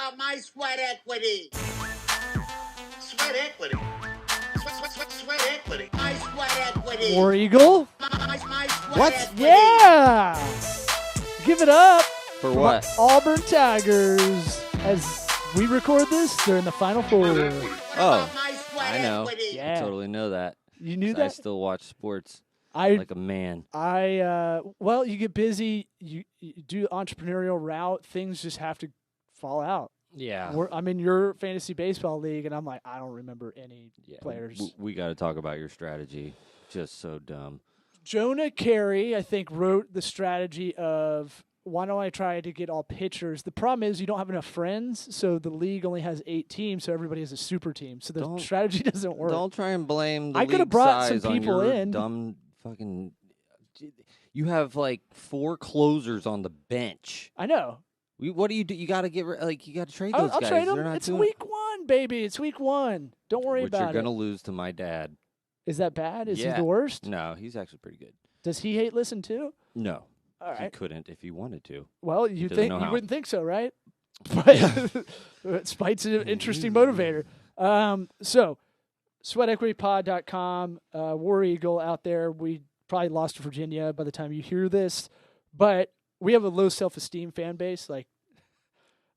about my sweat equity. Sweat equity. Sweat equity. My sweat equity. War Eagle? My sweat What? equity. Yeah! Give it up For what? Auburn Tigers as we record this during the Final Four. Oh, My sweat I know. equity. Yeah. I totally know that. You knew 'Cause I that? still watch sports I like a man. well, you get busy, you do entrepreneurial route, things just have to fall out. Yeah. I'm in your fantasy baseball league, and I'm like, I don't remember any players. We got to talk about your strategy. Just so dumb. Jonah Carey, I think, wrote the strategy of why don't I try to get all pitchers? The problem is you don't have enough friends, so the league only has 8 teams, so everybody has a super team. So the strategy doesn't work. Don't try and blame the I could have league brought some size people on your in. dumb fucking. You have like 4 closers on the bench. I know. What do you do? You got to get you got to trade those I'll guys. trade They're them. not It's doing week 1, baby. It's week 1. Don't worry which about you're it. gonna lose to my dad. Is that bad? Is he Yeah. the worst? No, he's actually pretty good. Does he hate listen too? No, All he right. couldn't if he wanted to. Well, you doesn't think know you how. wouldn't think so, right? But spite's an interesting motivator. So sweatequitypod.com, War Eagle out there. We probably lost to Virginia by the time you hear this, but we have a low self-esteem fan base. Like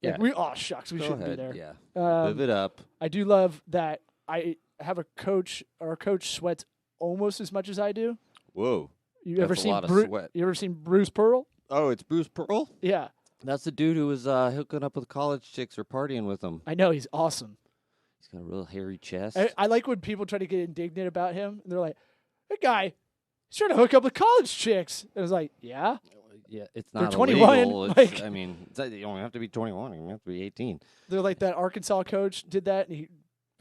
Yeah. shucks, we Go shouldn't ahead. be there. Yeah. Live it up. I do love that I have a coach. Our coach sweats almost as much as I do. Whoa. You ever That's a seen lot of sweat. You ever seen Bruce Pearl? Oh, it's Bruce Pearl? Yeah, That's the dude who was hooking up with college chicks or partying with them. I know he's awesome. He's got a real hairy chest. I like when people try to get indignant about him. And they're like, "That guy, he's trying to hook up with college chicks." And I was like, "Yeah, Yeah, it's They're not 21, illegal. It's, like- I mean, you don't have to be 21. You have to be 18. they're like that Arkansas coach did that, and he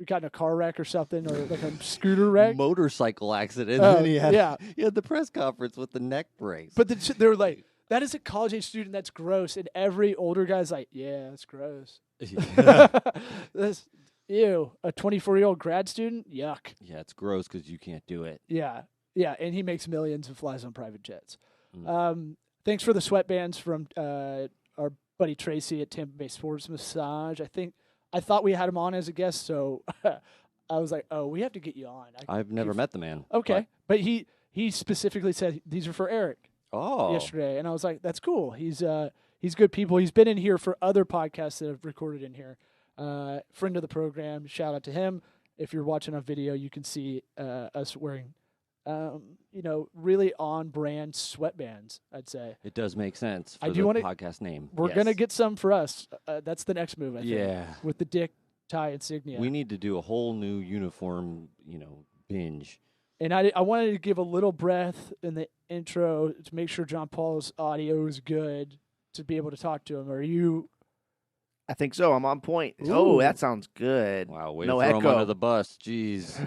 got in a car wreck or something, or like a scooter wreck." Motorcycle accident. Oh, and he had, yeah. he had the press conference with the neck brace. But they were like, "That is a college age student. That's gross." And every older guy's like, "Yeah, that's gross." That's ew. A 24-year-old grad student, yuck. Yeah, it's gross because you can't do it. Yeah, and he makes millions and flies on private jets. Mm. Thanks for the sweatbands from our buddy Tracy at Tampa Bay Sports Massage. I thought we had him on as a guest, so I was like, "Oh, we have to get you on." I've never met the man. Okay, but he specifically said these are for Eric Oh. yesterday, and I was like, "That's cool." He's good people. He's been in here for other podcasts that have recorded in here. Friend of the program. Shout out to him. If you're watching on video, you can see us wearing. Really on-brand sweatbands, I'd say. It does make sense for I do the wanna- podcast name. We're Yes. going to get some for us. That's the next move, I think. Yeah. With the dick tie insignia. We need to do a whole new uniform, binge. And I wanted to give a little breath in the intro to make sure John Paul's audio is good to be able to talk to him. Are you... I think so. I'm on point. Ooh. Oh, that sounds good. Wow, way No to throw him echo. under the bus. Jeez.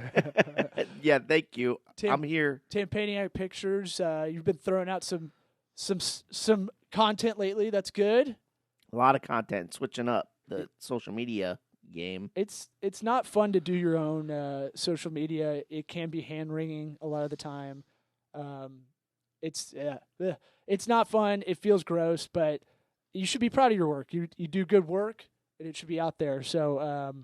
Yeah, thank you. Tim- I'm here. Tampaniac Pictures, you've been throwing out some content lately. That's good. A lot of content, switching up the social media game. It's not fun to do your own social media. It can be hand-wringing a lot of the time. It's not fun. It feels gross, but you should be proud of your work. You do good work, and it should be out there. So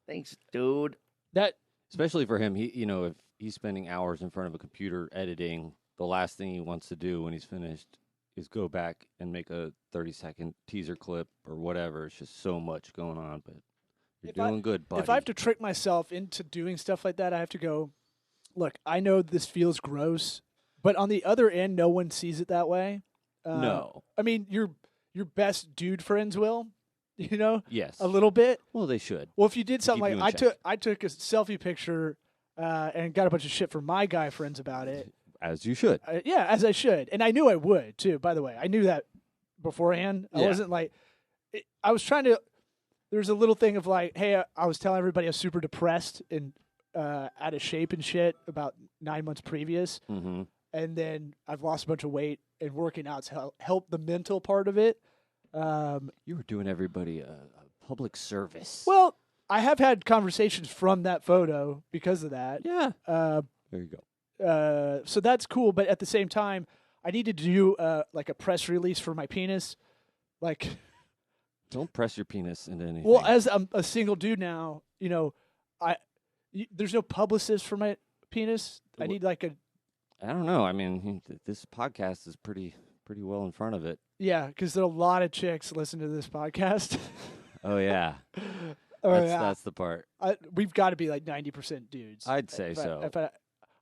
Thanks, dude. that Especially for him, if he's spending hours in front of a computer editing, the last thing he wants to do when he's finished is go back and make a 30-second teaser clip or whatever. It's just so much going on, but you're doing good, buddy. if I have to trick myself into doing stuff like that, I have to go, look, I know this feels gross, but on the other end, no one sees it that way. No. I mean, your best dude friends will, Yes. a little bit. Well, they should. Well, if you did something keep like you in I took a selfie picture and got a bunch of shit from my guy friends about it. As you should. Yeah, as I should, and I knew I would too. By the way, I knew that beforehand. I Yeah. wasn't like I was trying to. There's a little thing of like, hey, I was telling everybody I was super depressed and out of shape and shit about 9 months previous, Mm-hmm. and then I've lost a bunch of weight and working out's helped the mental part of it. You were doing everybody a public service. Well, I have had conversations from that photo because of that. yeah. Uh, There you go. so that's cool, but at the same time, I need to do like a press release for my penis, like Don't press your penis into anything. Well, as I'm a single dude now, there's no publicist for my penis. I need like a. I don't know. I mean, this podcast is pretty well in front of it. Yeah, because there are a lot of chicks listen to this podcast. Oh yeah, Yeah. that's the part. We've got to be like 90% dudes. I'd say so.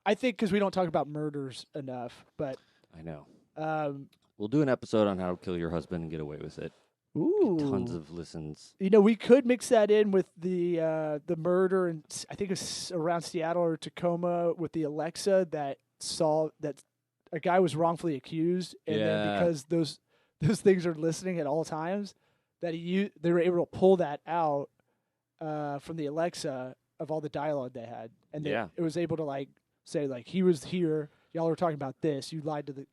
I think because we don't talk about murders enough, but I know. um, We'll do an episode on how to kill your husband and get away with it. ooh, Tons of listens. we could mix that in with the murder, and I think it's around Seattle or Tacoma with the Alexa that saw that a guy was wrongfully accused, and then because those things are listening at all times, that they were able to pull that out from the Alexa of all the dialogue they had, and it was able to like say like he was here, y'all were talking about this, you lied to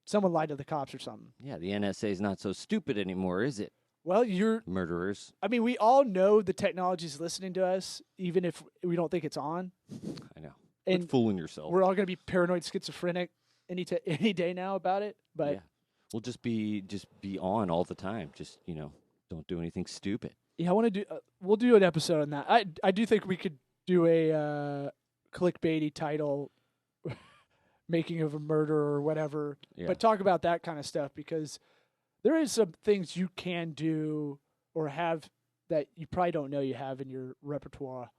someone lied to the cops or something. Yeah, the NSA is not so stupid anymore, is it? Well, Murderers. I mean, we all know the technology's listening to us, even if we don't think it's on. I know. And Quit fooling yourself. we're all going to be paranoid schizophrenic any day now about it. But yeah. We'll just be on all the time. Just, don't do anything stupid. yeah, I want to do. We'll do an episode on that. I do think we could do a clickbaity title, making of a murder or whatever. Yeah. But talk about that kind of stuff because there is some things you can do or have that you probably don't know you have in your repertoire.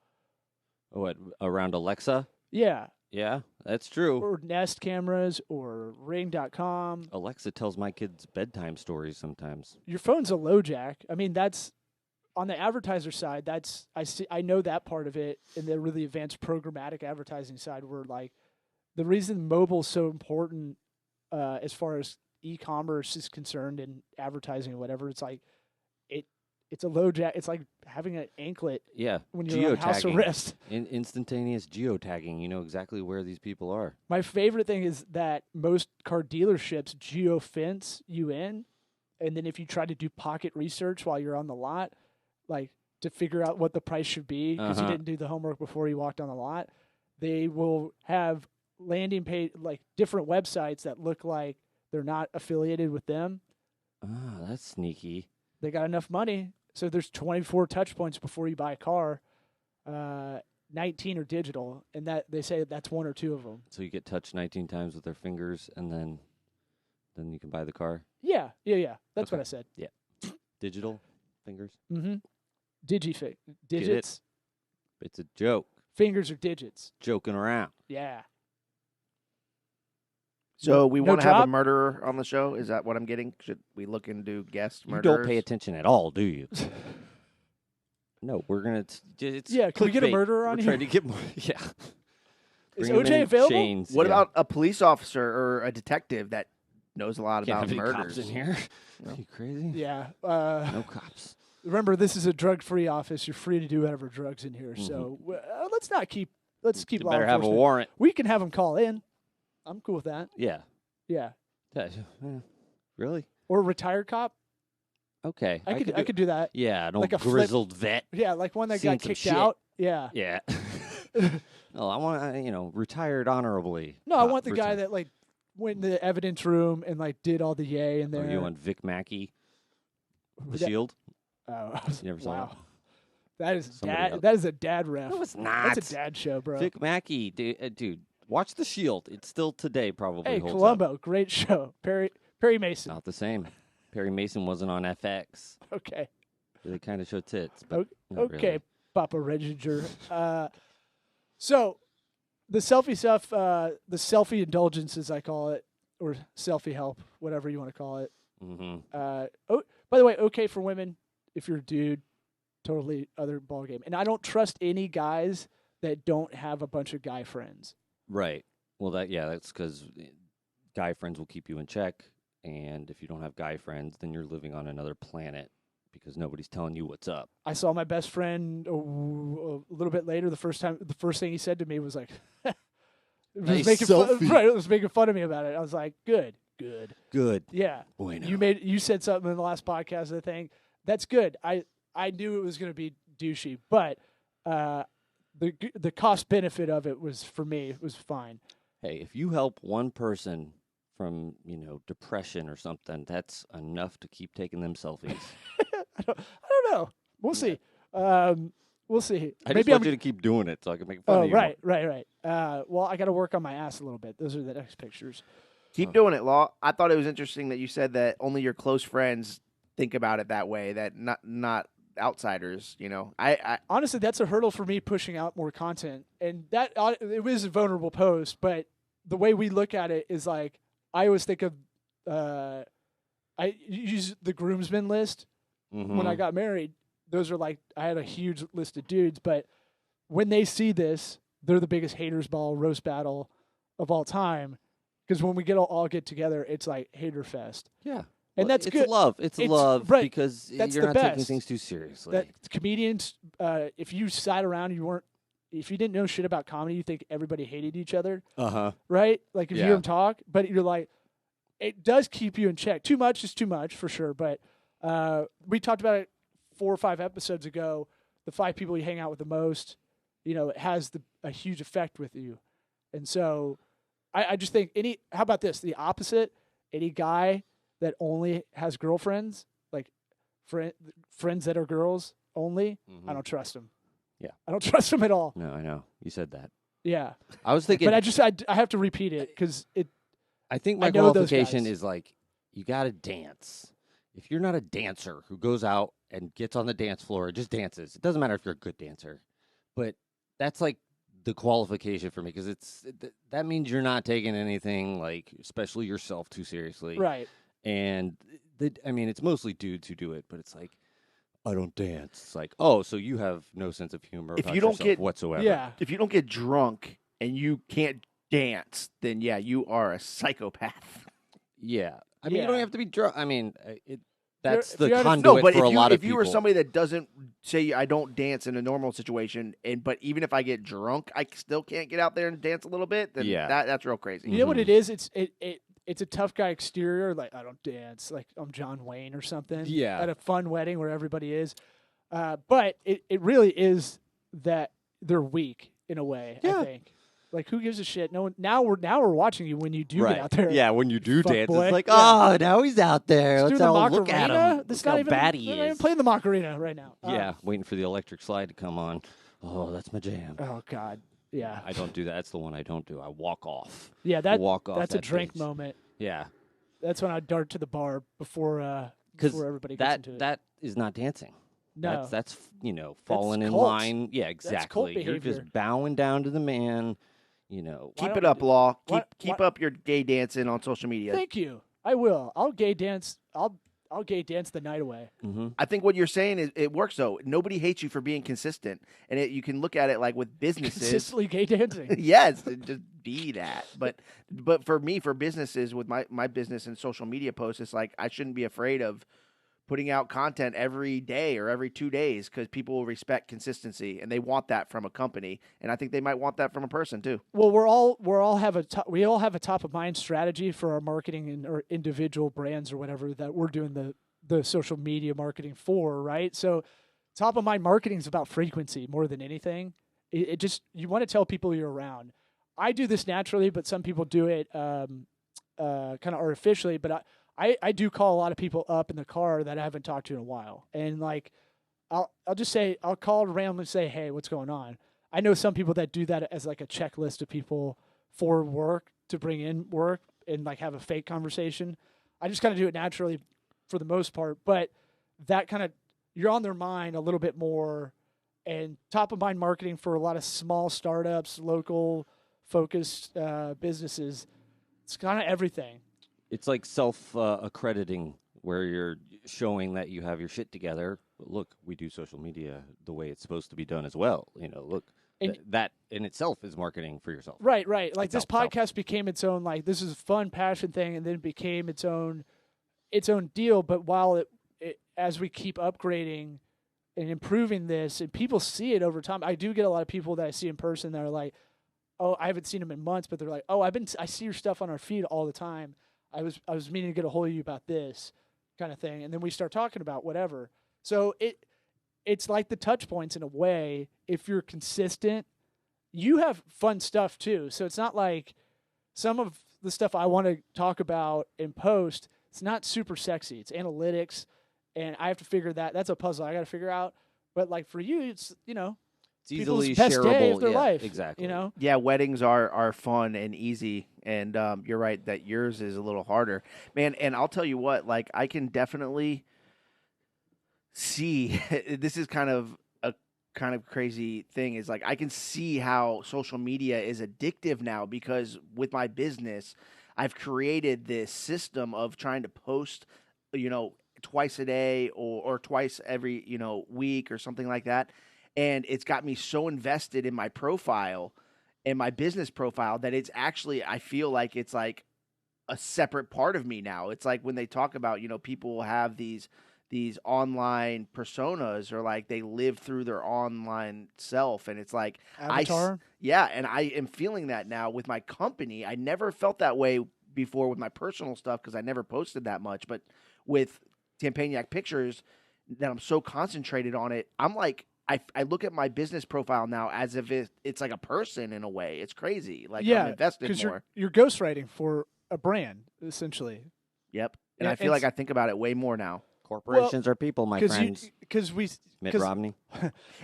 What, around Alexa? Yeah. Yeah, that's true. Or Nest cameras or Ring.com. Alexa tells my kids bedtime stories sometimes. Your phone's a low jack. I mean, that's on the advertiser side. I know that part of it in the really advanced programmatic advertising side where like the reason mobile's so important as far as e-commerce is concerned and advertising or whatever, it's like it's a low jack. It's like having an anklet. Yeah, when you're on house arrest. Instantaneous geotagging. You know exactly where these people are. My favorite thing is that most car dealerships geofence you in, and then if you try to do pocket research while you're on the lot, like to figure out what the price should be because you didn't do the homework before you walked on the lot, they will have landing page like different websites that look like they're not affiliated with them. Ah, that's sneaky. They got enough money. So there's 24 touch points before you buy a car. 19 are digital, and that they say that's one or two of them. So you get touched 19 times with their fingers, and then you can buy the car? Yeah. That's what I said. Yeah. Digital fingers? Mm-hmm. Digits. It's a joke. Fingers are digits. Joking around. Yeah. So we No want to have a drop? murderer on the show? Is that what I'm getting? Should we look into guest You murderers? don't pay attention at all, do you? No, we're going to... Yeah, can we get a clickbait. murderer on We're here? trying to get more... Yeah. Is Bring 'em OJ in available? chains, What yeah. about a police officer or a detective that knows a lot Can't about have any murders? cops in here. No. Are you crazy? Yeah. No cops. Remember, this is a drug-free office. You're free to do whatever drugs in here. So let's keep You law better have a enforcement. warrant. We can have them call in. I'm cool with that. Yeah. Yeah. Really? Or a retired cop. Okay. I could do that. Yeah, an old like a flip- grizzled vet. Yeah, like one that Seen got some kicked shit. out. Yeah. Yeah. No, I want retired honorably. No, I Not want the guy retired. that like went in the evidence room and like did all the yay in there. Are you on Vic Mackey? The That- Shield? Oh, You never saw wow. that? That is Somebody dad. else. That is a dad ref. No, it's not. That's a dad show, bro. Vic Mackey, dude. Watch The Shield. It's still today probably Hey, holds Columbo, up. great show. Perry Mason. Not the same. Perry Mason wasn't on FX. Okay. They kind of show tits, but not Okay, really. Papa Reginger. So the selfie stuff, the selfie indulgence, as I call it, or selfie help, whatever you want to call it. Mm-hmm. By the way, okay for women if you're a dude, totally other ballgame. And I don't trust any guys that don't have a bunch of guy friends. Right. Well, that's because guy friends will keep you in check, and if you don't have guy friends, then you're living on another planet because nobody's telling you what's up. I saw my best friend a little bit later. The first thing he said to me was like, Nice making selfie. right, it was making fun of me about it. I was like, good. Good. Yeah. Bueno. You said something in the last podcast, I think. That's good. I knew it was going to be douchey, but the cost benefit of it was, for me, it was fine. Hey, if you help one person from, depression or something, that's enough to keep taking them selfies. I don't know. We'll see. We'll see. I Maybe just want you to keep doing it so I can make fun of you. Right. Well, I got to work on my ass a little bit. Those are the next pictures. Keep doing it, Law. I thought it was interesting that you said that only your close friends think about it that way, that not outsiders, you know. I Honestly, that's a hurdle for me pushing out more content. And that it was a vulnerable post, but the way we look at it is like I always think of I use the groomsmen list when I got married. Those are like I had a huge list of dudes, but when they see this, they're the biggest haters ball roast battle of all time. Because when we all get together, it's like hater fest. Yeah. And that's it's good. Love. It's love right. because That's you're the not best. taking things too seriously. That comedians, if you sat around, if you didn't know shit about comedy, you think everybody hated each other, right? Like if you hear them talk, but you're like, it does keep you in check. Too much is too much for sure. But we talked about it 4 or 5 episodes ago. The 5 people you hang out with the most, it has a huge effect with you. And so I just think how about this? The opposite, any guy that only has girlfriends, like friends that are girls only, I don't trust him. Yeah. I don't trust him at all. No, I know. You said that. Yeah. I was thinking. But I have to repeat it because I think my I know those qualification guys. is like, you got to dance. If you're not a dancer who goes out and gets on the dance floor and just dances, it doesn't matter if you're a good dancer, but that's like the qualification for me because that means you're not taking anything like, especially yourself, too seriously. Right. And it's mostly dudes who do it, but it's like, I don't dance. It's like, oh, so you have no sense of humor If about you don't yourself get- whatsoever. Yeah. if you don't get drunk and you can't dance, then yeah, you are a psychopath. Yeah. I mean, you Yeah. don't have to be drunk. I mean, that's if the you're at a- conduit No, but for a lot of if you people. were somebody that doesn't say I don't dance in a normal situation, but even if I get drunk, I still can't get out there and dance a little bit, then Yeah. that's real crazy. You know what it is? It's a tough guy exterior. Like I don't dance. Like I'm John Wayne or something. Yeah. At a fun wedding where everybody is. But it really is that they're weak in a way. Yeah. I think. Like who gives a shit? No one. Now we're watching you when you do right. get out there. Yeah, when you do Fuck dance, boy. it's like, Yeah. oh, now he's out there. Let's do Let's the all look at Macarena. him. That's Look not how even, bad they're he not even is. playing the Macarena right now. Yeah, waiting for the electric slide to come on. Oh, that's my jam. Oh God. Yeah. I don't do that. That's the one I don't do. I walk off. Yeah. walk off That's a that drink stage. moment. Yeah, That's when I dart to the bar before everybody gets into it. that is not dancing. No. That's falling in cult. line. Yeah, cult exactly. You're behavior. just bowing down to the man. Keep don't it up, we- Law. why- Keep up your gay dancing on social media. Thank you. I will. I'll gay dance. I'll gay dance the night away. I think what you're saying is it works though. Nobody hates you for being consistent, and you can look at it like with businesses. Consistently gay dancing. Yes, just be that. But for me, for businesses with my business and social media posts, it's like I shouldn't be afraid of putting out content every day or every 2 days because people will respect consistency and they want that from a company, and I think they might want that from a person too. Well, we all have a top of mind strategy for our marketing and our individual brands or whatever that we're doing the social media marketing for, right? So, top of mind marketing is about frequency more than anything. It just you want to tell people you're around. I do this naturally, but some people do it kind of artificially. But I do call a lot of people up in the car that I haven't talked to in a while, and like I'll just say I'll call randomly and say, hey, what's going on? I know some people that do that as like a checklist of people for work to bring in work and like have a fake conversation. I just kind of do it naturally for the most part, but that kind of you're on their mind a little bit more, and top of mind marketing for a lot of small startups, local focused businesses. It's kind of everything. It's like self-accrediting where you're showing that you have your shit together. But look, we do social media the way it's supposed to be done as well. Look, And- that in itself is marketing for yourself. Right. Like this Self. podcast became its own, like this is a fun passion thing, and then it became its own deal. But while as we keep upgrading and improving this, and people see it over time, I do get a lot of people that I see in person that are like, "Oh, I haven't seen them in months," but they're like, "Oh, I see your stuff on our feed all the time. I was meaning to get a hold of you about this kind of thing," and then we start talking about whatever. So it's like the touch points in a way. If you're consistent, you have fun stuff too. So it's not like some of the stuff I want to talk about and post. It's not super sexy. It's analytics and I have to figure that. That's a puzzle I got to figure out. But like for you, it's It's people's easily best shareable. day of their yeah, life. Exactly. Yeah, weddings are fun and easy, and you're right that yours is a little harder, man. And I'll tell you what, like I can definitely see this is kind of a kind of crazy thing is like I can see how social media is addictive now because with my business, I've created this system of trying to post, twice a day or twice every, week or something like that. And it's got me so invested in my profile and my business profile that it's actually, I feel like it's like a separate part of me now. It's like when they talk about, people have these online personas or like they live through their online self. And it's like, Avatar. and I am feeling that now with my company. I never felt that way before with my personal stuff because I never posted that much. But with Tampaniac Pictures, that I'm so concentrated on it, I'm like, I look at my business profile now as if it's like a person in a way. It's crazy. Like I'm invested more. You're ghostwriting for a brand essentially. Yep. And I feel like I think about it way more now. Corporations are people, my friends. Mitt Romney.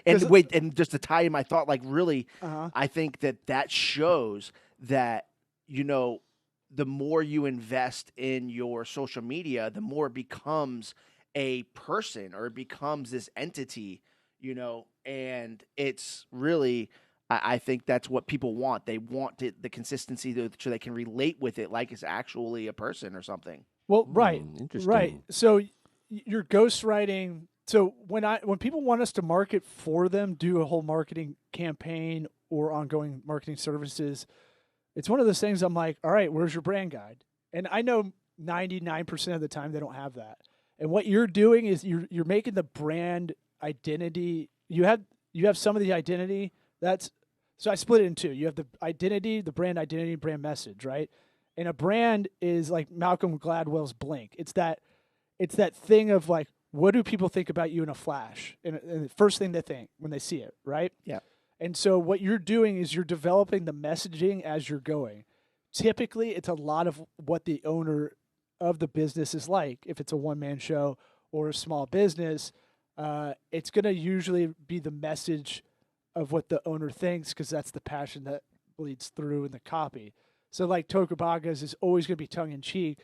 And just to tie in my thought, like really, Uh-huh. I think that shows that, the more you invest in your social media, the more it becomes a person or it becomes this entity, and it's really, I think that's what people want. They want the consistency so they can relate with it like it's actually a person or something. Well, right, Interesting. right. So you're ghostwriting. So when people want us to market for them, do a whole marketing campaign or ongoing marketing services, it's one of those things I'm like, all right, where's your brand guide? And I know 99% of the time they don't have that. And what you're doing is you're making the brand identity. You have some of the identity. So I split it in two. You have the identity, the brand identity, brand message, right? And a brand is like Malcolm Gladwell's Blink. It's that thing of like, what do people think about you in a flash? And the first thing they think when they see it, right? Yeah. And so what you're doing is you're developing the messaging as you're going. Typically, it's a lot of what the owner of the business is like. If it's a one-man show or a small business, it's going to usually be the message of what the owner thinks because that's the passion that bleeds through in the copy. So like Tokabaga's is always going to be tongue-in-cheek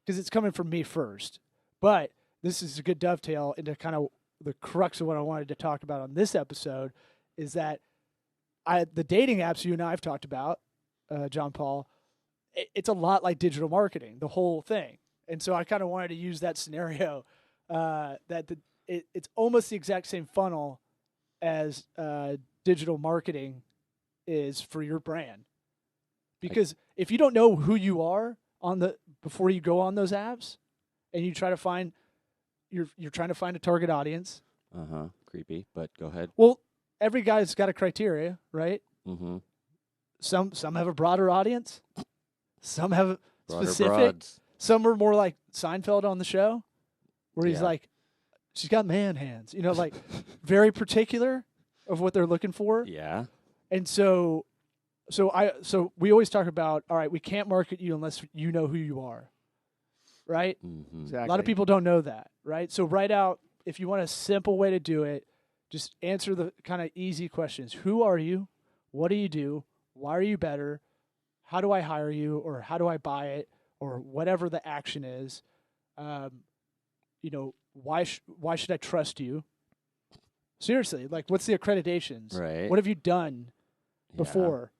because it's coming from me first. But this is a good dovetail into kind of the crux of what I wanted to talk about on this episode is that the dating apps you and I have talked about, John Paul, it's a lot like digital marketing, the whole thing. And so I kind of wanted to use that scenario it's almost the exact same funnel as digital marketing is for your brand. Because if you don't know who you are before you go on those apps and you try to find you're trying to find a target audience. Creepy, but go ahead. Well, every guy's got a criteria, right? Mm-hmm. Some have a broader audience. Some have Broader specific. broads. Some are more like Seinfeld on the show, where he's Yeah. like, she's got man hands, like very particular of what they're looking for. Yeah. And so we always talk about, all right, we can't market you unless you know who you are, right? Mm-hmm. Exactly. A lot of people don't know that, right? So write out, if you want a simple way to do it, just answer the kind of easy questions. Who are you? What do you do? Why are you better? How do I hire you? Or how do I buy it? Or whatever the action is. Why should I trust you? Seriously, like what's the accreditations? Right. What have you done before?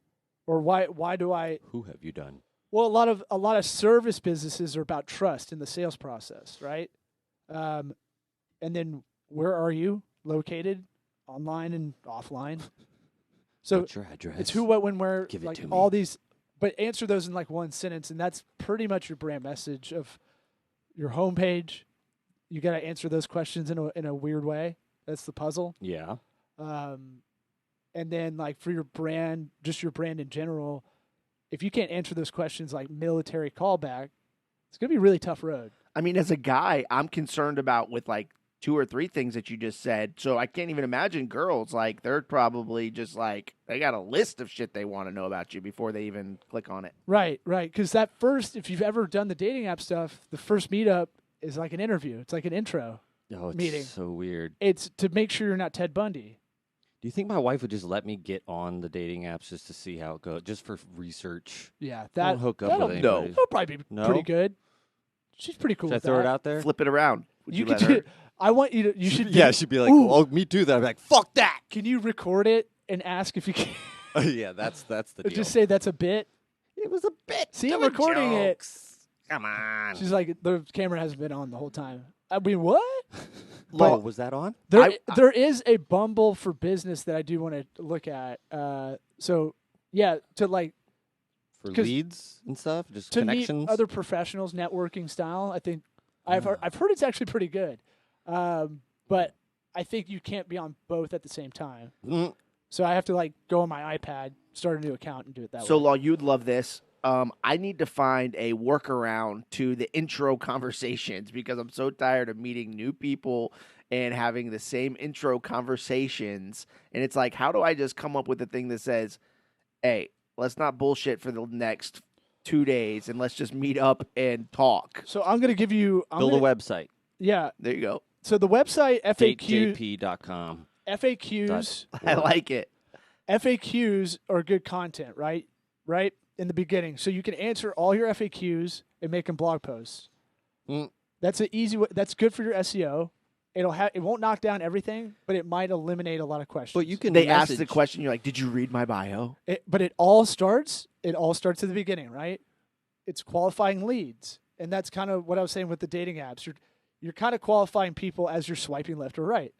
Or why do I? Who have you done? Well, a lot of service businesses are about trust in the sales process, right? And then where are you located, online and offline? So What's your address? it's who, what, when, where, Give it like to me. all these. But answer those in like one sentence, and that's pretty much your brand message of your homepage. You got to answer those questions in a weird way. That's the puzzle. Yeah. And then like for your brand, just your brand in general, if you can't answer those questions like military callback, it's going to be a really tough road. I mean, as a guy, I'm concerned about with like 2 or 3 things that you just said. So I can't even imagine girls, like they're probably just like, they got a list of shit they want to know about you before they even click on it. Right. Because if you've ever done the dating app stuff, the first meetup is like an interview. It's like an intro. Oh, it's meeting. so weird. It's to make sure you're not Ted Bundy. Do you think my wife would just let me get on the dating apps just to see how it goes, just for research? Yeah, I that don't hook up that'll- with No. anybody. that'll probably be No? pretty good. She's pretty cool Should I with throw that. it out there? Flip it around. Would You you, could let do, her? I want you to. You should. Yeah, do- she'd be like, Ooh. "Oh, me too." Then I'm like, "Fuck that." Can you record it and ask if you can? Yeah, that's the deal. Just say that's a bit. It was a bit. See, I'm Doing recording it. jokes. Come on. She's like, the camera hasn't been on the whole time. I mean, what? Oh, was that on? There is a Bumble for business that I do want to look at. So yeah, to like For 'Cause leads and stuff, just to connections. meet other professionals, networking style. I think I've heard it's actually pretty good. But I think you can't be on both at the same time. Mm. So I have to like go on my iPad, start a new account, and do it that So, way. Law, you'd love this. I need to find a workaround to the intro conversations because I'm so tired of meeting new people and having the same intro conversations. And it's like, how do I just come up with a thing that says, hey, let's not bullshit for the next 2 days and let's just meet up and talk. So I'm going to give you Build a website. Yeah. There you go. So the website DateJP.com. FAQs I like it. FAQs are good content, right? Right in the beginning, so you can answer all your FAQs and make them blog posts. Mm. That's an easy way. That's good for your SEO. It won't knock down everything, but it might eliminate a lot of questions. But you can They ask message. the question, you're like, did you read my bio? But it all starts at the beginning, right? It's qualifying leads, and that's kind of what I was saying with the dating apps. You're kind of qualifying people as you're swiping left or right.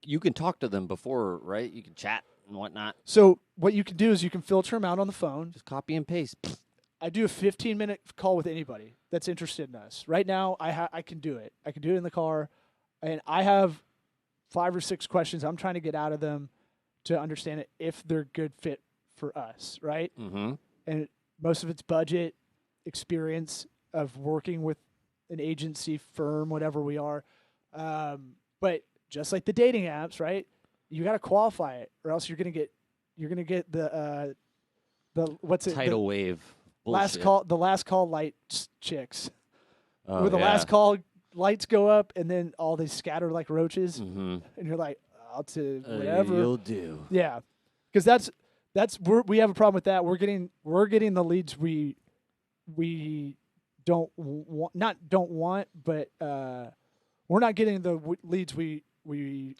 You can talk to them before, right? You can chat and whatnot. So what you can do is you can filter them out on the phone. Just copy and paste. I do a 15-minute call with anybody that's interested in us. Right now, I can do it. I can do it in the car, and I have 5 or 6 questions I'm trying to get out of them to understand it if they're a good fit for us, right? Mm-hmm. And most of it's budget, experience of working with an agency firm, whatever we are. But just like the dating apps, right? You got to qualify it, or else you're gonna get the what's it? Tidal wave. Last Bullshit. the last call light chicks. Oh, Where the yeah. last call lights go up and then all they scatter like roaches, Mm-hmm. and you're like, I'll to whatever. You'll do. Yeah, because we have a problem with that. We're getting the leads we don't want, but we're not getting the leads we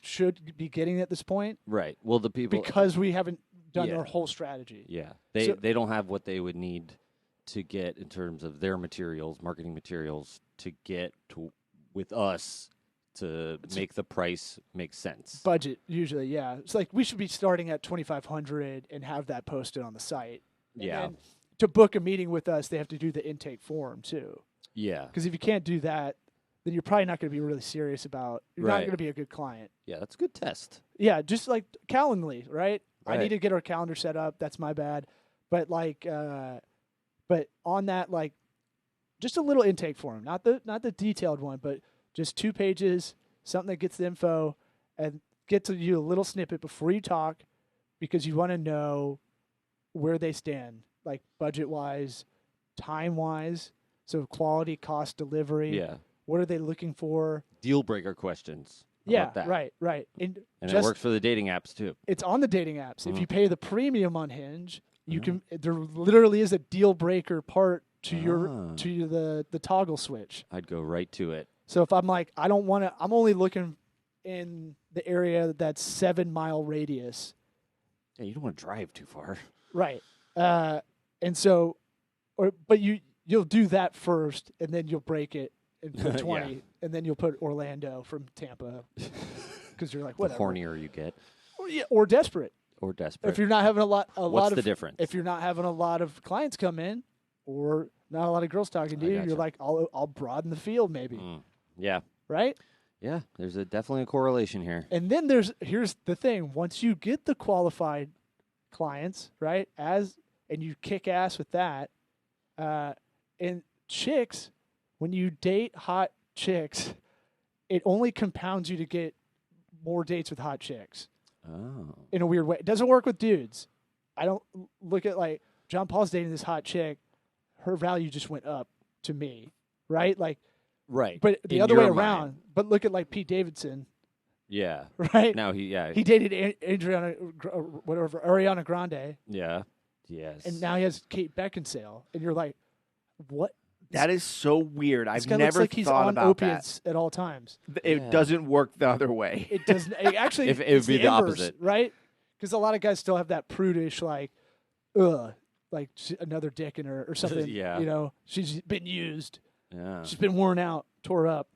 should be getting at this point Right. Well, the people because we haven't done Yeah. our whole strategy. Yeah, So- they don't have what they would need to get in terms of their materials, marketing materials, to get to with us to make the price make sense. Budget usually, yeah. It's like we should be starting at 2,500 and have that posted on the site. And Yeah. then to book a meeting with us, they have to do the intake form too. Yeah, Because if you can't do that, then you're probably not going to be really serious about. You're not Right. going to be a good client. yeah, that's a good test. Yeah, just like Calendly, right? I Right. need to get our calendar set up. That's my bad. But like, but on that, like, just a little intake form, not the detailed one, but just 2 pages, something that gets the info and gets you a little snippet before you talk, because you want to know where they stand, like budget wise, time wise, so quality, cost, delivery. Yeah, What are they looking for? deal breaker questions. How Yeah, about that? right. And And just it works for the dating apps too. it's on the dating apps. If Mhm. you pay the premium on Hinge, you can. There literally is a deal breaker part to Ah. the toggle switch. I'd go right to it. So if I'm like, I don't want to. I'm only looking in the area that's 7-mile radius. Yeah, you don't want to drive too far. Right. And so, but you'll do that first, and then you'll break it and put 20, and then you'll put Orlando from Tampa, because you're like The whatever. hornier you get, Or desperate. or desperate. If you're not having a lot What's of the difference? if you're not having a lot of clients come in, or not a lot of girls talking to I you, gotcha. you're like, I'll broaden the field maybe, Yeah, right? yeah. There's definitely a correlation here. And then here's the thing: once you get the qualified clients, right, and you kick ass with that, and chicks, when you date hot chicks, it only compounds you to get more dates with hot chicks Oh, in a weird way. It doesn't work with dudes. I don't look at like John Paul's dating this hot chick. Her value just went up to me, right? Like Right. But the In other way your around. mind. But look at like Pete Davidson, Yeah. right? Now he dated Ariana Grande, Yeah. Yes. and now he has Kate Beckinsale, and you're like, what? That is so weird. This I've guy looks never like he's thought on about opiates at all times. that. It Yeah. doesn't work the other way. It doesn't. It actually, If it it's would be the inverse, opposite. right? Because a lot of guys still have that prudish, like, ugh, like another dick in her or something. Yeah. You know, she's been used. Yeah. She's been worn out, tore up.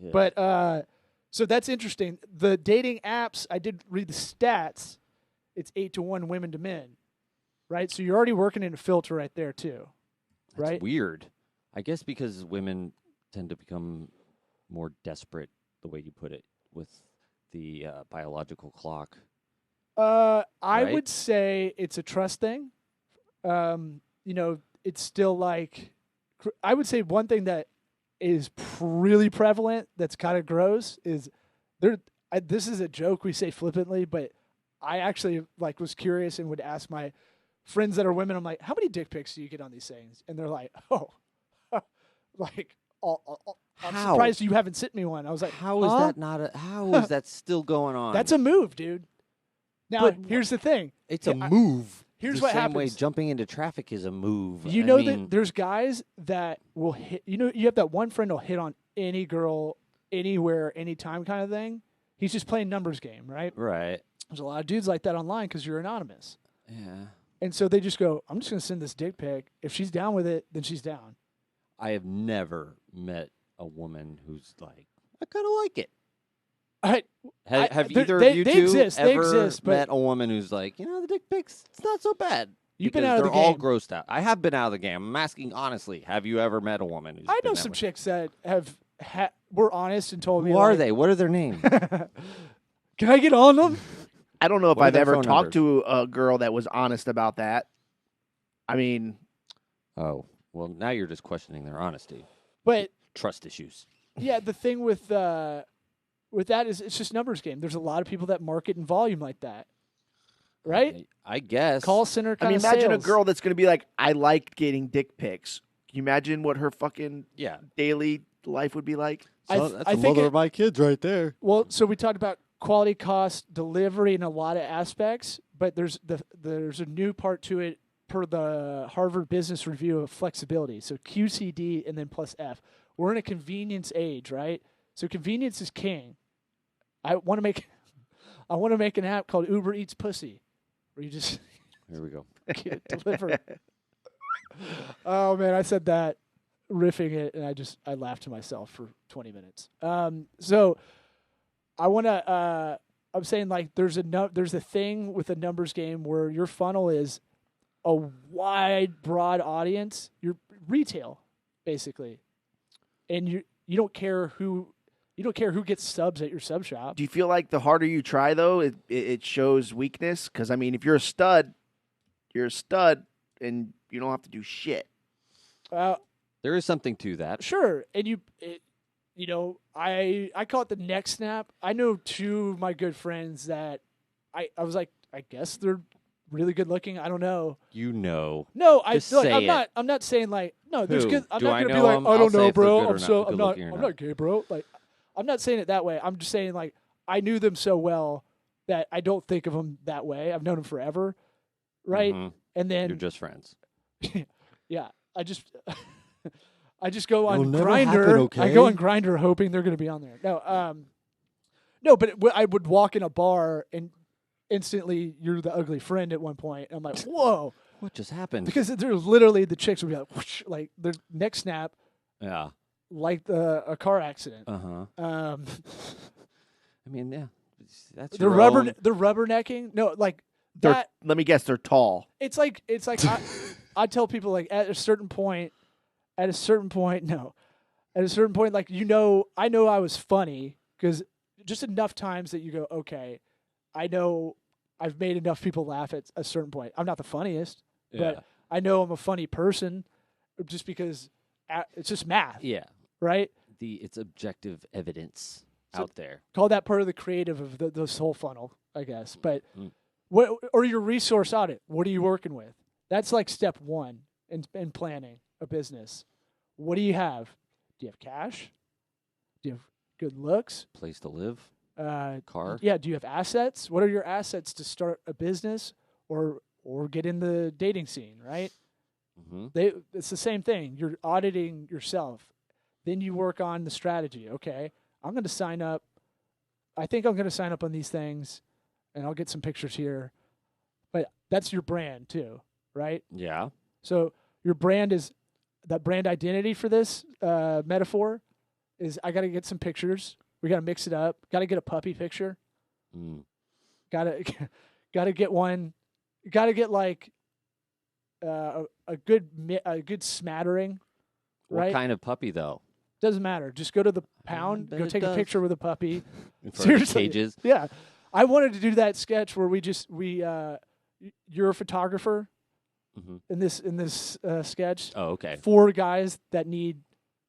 Yeah. But so that's interesting. The dating apps, I did read the stats. It's 8-1 women to men, right? So you're already working in a filter right there too, That's right? weird. I guess because women tend to become more desperate, the way you put it, with the biological clock. I Right? would say it's a trust thing. You know, it's still like I would say one thing that is really prevalent that's kind of gross is there. This is a joke we say flippantly, but I actually like was curious and would ask my friends that are women. I'm like, how many dick pics do you get on these things? And they're like, oh, like I'm How? surprised you haven't sent me one. I was like, How is huh? that not how is that still going on? That's a move, dude. Now But here's the thing. It's a I- move. here's the what same way happens. jumping into traffic is a move. You I know mean, that there's guys that will hit. You know, you have that one friend who'll hit on any girl, anywhere, anytime kind of thing. He's just playing numbers game, right? Right. There's a lot of dudes like that online because you're anonymous, Yeah. and so they just go, "I'm just going to send this dick pic. If she's down with it, then she's down." I have never met a woman who's like, I kind of like it. Have they- either of they- you they two exist, they ever exist, but- met a woman who's like, you know, the dick pics, it's not so bad. You've been Because out of the they're all game. grossed out. I have been out of the game. I'm asking honestly, have you ever met a woman who's I been know that some way? chicks that were honest and told me, Who are like, they? What are their names? Can I get on them? I don't know if What are I've their ever phone talked to a girl that was honest about that. I mean, Oh, well, now you're just questioning their honesty. But Trust issues. yeah, the thing with that is it's just numbers game. There's a lot of people that market in volume like that, right? I guess. Call center I kind mean, of imagine a sales. girl that's going to be like, I like getting dick pics. Can you imagine what her fucking Yeah. daily life would be like? I That's I the think mother it- of my kids right there. Well, so we talked about quality, cost, delivery, in a lot of aspects, but there's a new part to it per the Harvard Business Review of flexibility. So QCD and then plus F. We're in a convenience age, right? So convenience is king. I want to make an app called Uber Eats Pussy, where you just Here we go. get it delivered. Oh man, I said that riffing it, and I laughed to myself for 20 minutes. So I want to. I'm saying like there's a thing with a numbers game where your funnel is a wide, broad audience. You're retail, basically, and you don't care who gets subs at your sub shop. Do you feel like the harder you try, though, it shows weakness? Because, I mean, if you're a stud, and you don't have to do shit. There is something to that. Sure, and I call it the neck snap. I know two of my good friends that I was like, I guess they're really good looking. I don't know. You know. No, Just say it. I'm not saying like no. There's Who? good. I'm Do not I gonna know be like them? I I'll don't say know, if they're bro. good or I'm not- so I'm good not looking or I'm not. not gay, bro. Like I'm not saying it that way. I'm just saying like I knew them so well that I don't think of them that way. I've known them forever, right? Mhm. And then You're just friends. yeah, I just go It'll on never Grinder. happen, I okay? go on Grinder hoping they're going to be on there. No, but I would walk in a bar and instantly you're the ugly friend at one point. I'm like, whoa, What just happened? because there's literally the chicks would be like, whoosh, like their neck snap, Yeah. like a car accident. Uh-huh. I mean, yeah. That's The your rubber, own- the rubbernecking. No, like They're, that. let me guess, they're tall. It's like I tell people like at a certain point, like I know I was funny because just enough times that you go, okay, I know I've made enough people laugh at a certain point. I'm not the funniest, Yeah. but I know I'm a funny person just because it's just math, Yeah. right? It's objective evidence So- out there. Call that part of the creative of this whole funnel, I guess. But Mm. or your resource audit. What are you working with? That's like step one in planning a business. What do you have? Do you have cash? Do you have good looks? Place to live, Uh, car. Yeah. Do you have assets? What are your assets to start a business or get in the dating scene? Right. Mm-hmm. It's the same thing. You're auditing yourself. Then you work on the strategy. Okay, I'm going to sign up. I think I'm going to sign up on these things, and I'll get some pictures here. But that's your brand too, right? Yeah. So your brand is that brand identity for this metaphor is I got to get some pictures. We got to mix it up. Got to get a puppy picture. Mm. Got to get one. Got to get like a good smattering. What Right? kind of puppy though? Doesn't matter. Just go to the pound. bet Go it take a does. picture with a puppy. In front of the Seriously. cages. Yeah, I wanted to do that sketch where you're a photographer Mm-hmm. in this sketch. Oh, okay. 4 guys that need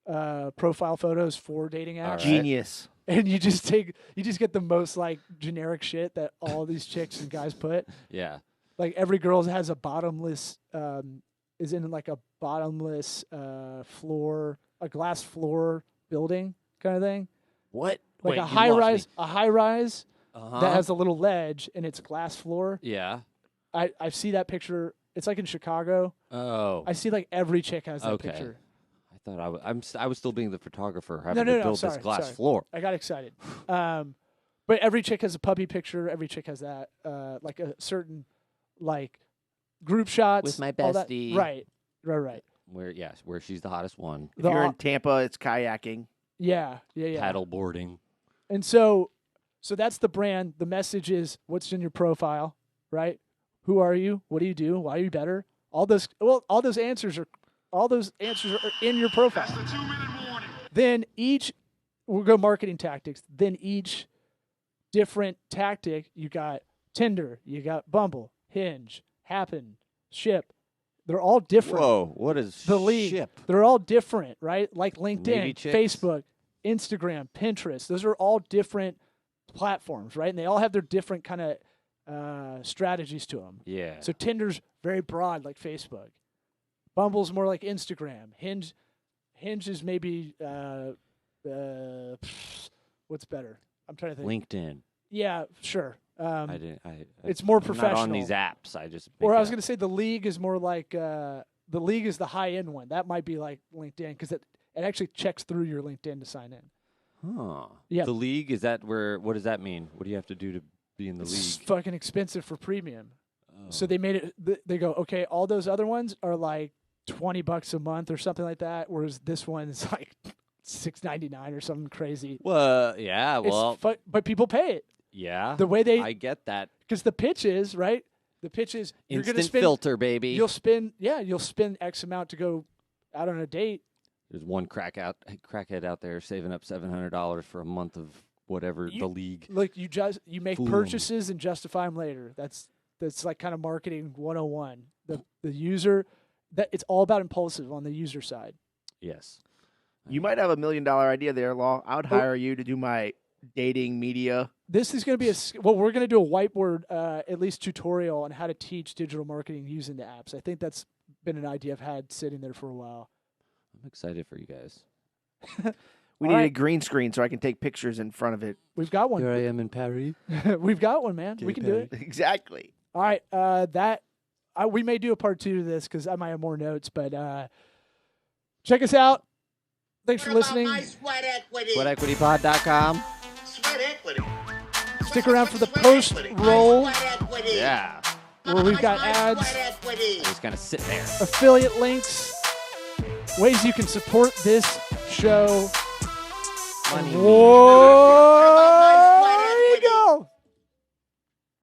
profile photos for dating apps, All right. Genius. and you just get the most like generic shit that all these chicks and guys put. Yeah. Like every girl has a bottomless is in like a bottomless floor, a glass floor building kind of thing. What? Like Wait, a you high lost rise, me. a high rise Uh-huh. that has a little ledge and it's glass floor. Yeah. I see that picture. It's like in Chicago. Oh. I see like every chick has that Okay. picture. I thought I was still being the photographer having No, to build sorry, this glass sorry. floor. I got excited. But every chick has a puppy picture. Every chick has that. Like a certain like group shots With my all that- bestie. Right. Where she's the hottest one. If you're in Tampa, it's kayaking. Yeah. Paddle boarding. And so that's the brand. The message is what's in your profile, right? Who are you? What do you do? Why are you better? All those answers are in your profile. Then we'll go marketing tactics. Then each different tactic, you got Tinder, you got Bumble, Hinge, Happen, Ship. They're all different. Whoa, what is The league. ship? They're all different, right? Like Navy LinkedIn, chicks? Facebook, Instagram, Pinterest. Those are all different platforms, right? And they all have their different kind of strategies to them. Yeah. So Tinder's very broad, like Facebook. Bumble's more like Instagram. Hinge is maybe what's better? I'm trying to think. LinkedIn. Yeah, sure. I didn't. It's more I'm not on professional. these apps. I just. Or make I it was up. going to say the league is more like the league is the high end one. That might be like LinkedIn because it actually checks through your LinkedIn to sign in. Huh. Yeah. The league, is that where? What does that mean? What do you have to do to be in the It's league? fucking expensive for premium. Oh. So they made it. They go, okay, all those other ones are like $20 a month or something like that, whereas this one is like $6.99 or something crazy. Well, yeah. Well, But people pay it. yeah. The way they I get that. because the pitch is right. The pitch is you're Instant going to spend. filter, baby. You'll spend X amount to go out on a date. There's one crackhead out there saving up $700 for a month of whatever the league. Like you make Fool 'em. purchases and justify them later. That's like kind of marketing 101. The user that it's all about impulsive on the user side. Yes. You might have $1 million idea there, Law. I would Oh. hire you to do my dating media. This is going to be we're going to do a whiteboard at least tutorial on how to teach digital marketing using the apps. I think that's been an idea I've had sitting there for a while. I'm excited for you guys. We All need a right. green screen so I can take pictures in front of it. We've got one. Here I am in Paris. We've got one, man. We can do it. Exactly. All right. We may do a part 2 to this because I might have more notes, but check us out. Thanks for What about listening. my sweat equity? SweatEquityPod.com. Sweat equity. Stick around for the Sweat post equity. roll My sweat equity. Yeah. where we've got My ads, sweat equity. Just kind of sit there. affiliate links, ways you can support this show. Money. Whoa.